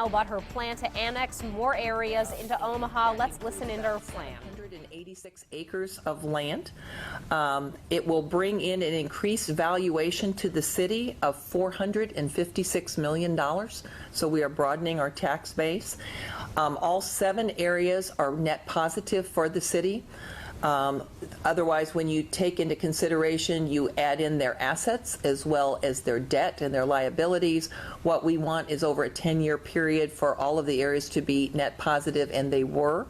now about her plan to annex more areas into Omaha. Let's listen into her plan. 186 acres of land. It will bring in an increased valuation to the city of $456 million. So we are broadening our tax base. All 7 areas are net positive for the city. Otherwise, when you take into consideration, you add in their assets as well as their debt and their liabilities. What we want is over a 10-year period for all of the areas to be net positive, and they were.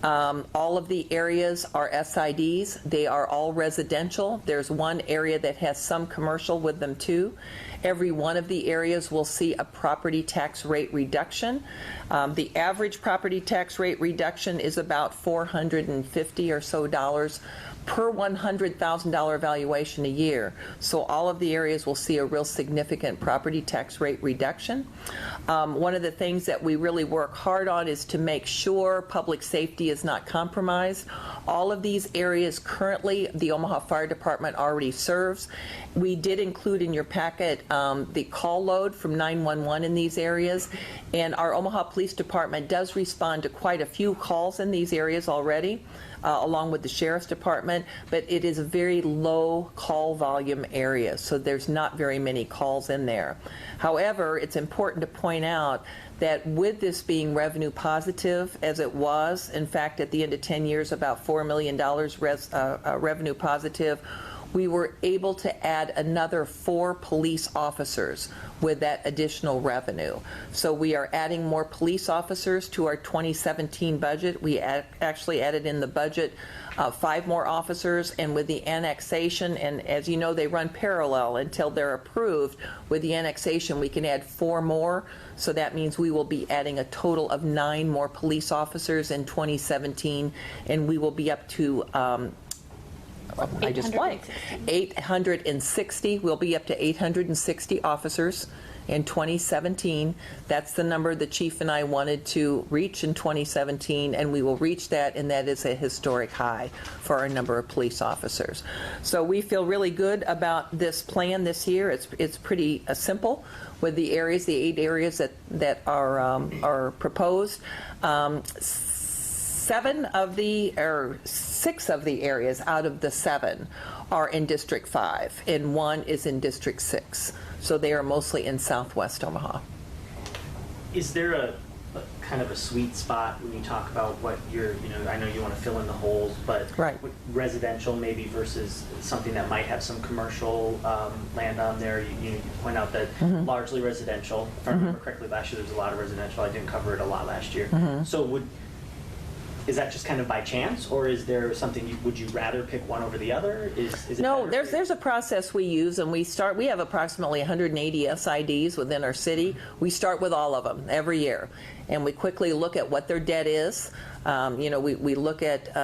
All of the areas are SIDs. They are all residential. There's one area that has some commercial with them too. Every one of the areas will see a property tax rate reduction. The average property tax rate reduction is about $450 or so per $100,000 valuation a year. So all of the areas will see a real significant property tax rate reduction. One of the things that we really work hard on is to make sure public safety is not compromised. All of these areas currently the Omaha Fire Department already serves. We did include in your packet the call load from 911 in these areas, and our Omaha Police Department does respond to quite a few calls in these areas already, along with the Sheriff's Department, but it is a very low call volume area, so there's not very many calls in there. However, it's important to point out that with this being revenue positive, as it was, in fact, at the end of 10 years, about $4 million revenue positive, we were able to add another 4 police officers with that additional revenue. So we are adding more police officers to our 2017 budget. We actually added in the budget 5 more officers, and with the annexation, and as you know, they run parallel until they're approved. With the annexation, we can add 4 more. So that means we will be adding a total of 9 more police officers in 2017, and we will be up to I just blanked. 860. We'll be up to 860 officers in 2017. That's the number the chief and I wanted to reach in 2017, and we will reach that, and that is a historic high for our number of police officers. So we feel really good about this plan this year. It's pretty simple with the areas, the 8 areas that are proposed. 6 of the areas out of the 7 are in District 5, and 1 is in District 6. So they are mostly in Southwest Omaha. Is there a kind of a sweet spot when you talk about what you're, I know you want to fill in the holes, but right. Residential maybe versus something that might have some commercial land on there? You point out that largely residential. If I remember correctly, last year there was a lot of residential. I didn't cover it a lot last year. So is that just kind of by chance, or is there something would you rather pick one over the other? Is it no, there's a process we use, and we have approximately 180 SIDs within our city. We start with all of them every year, and we quickly look at what their debt is. We look at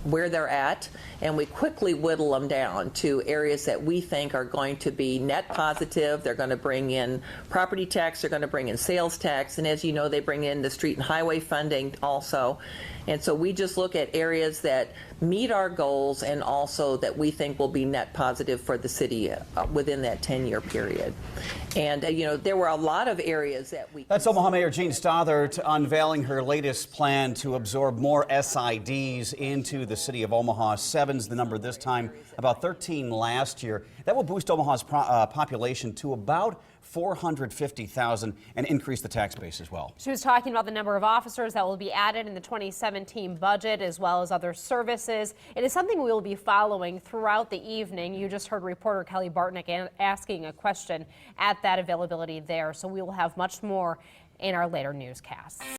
where they're at, and we quickly whittle them down to areas that we think are going to be net positive. They're going to bring in property tax, they're going to bring in sales tax, and as you know, they bring in the street and highway funding also. And so we just look at areas that meet our goals and also that we think will be net positive for the city within that 10-year period. And there were a lot of areas that we... That's Omaha Mayor Jean Stothert unveiling her latest plan to absorb more SIDs into the city of Omaha. 7's the number this time, about 13 last year. That will boost Omaha's population to about 450,000 and increase the tax base as well. She was talking about the number of officers that will be added in the 2017 budget, as well as other services. It is something we will be following throughout the evening. You just heard reporter Kelly Bartnick asking a question at that availability there, so we will have much more in our later newscasts.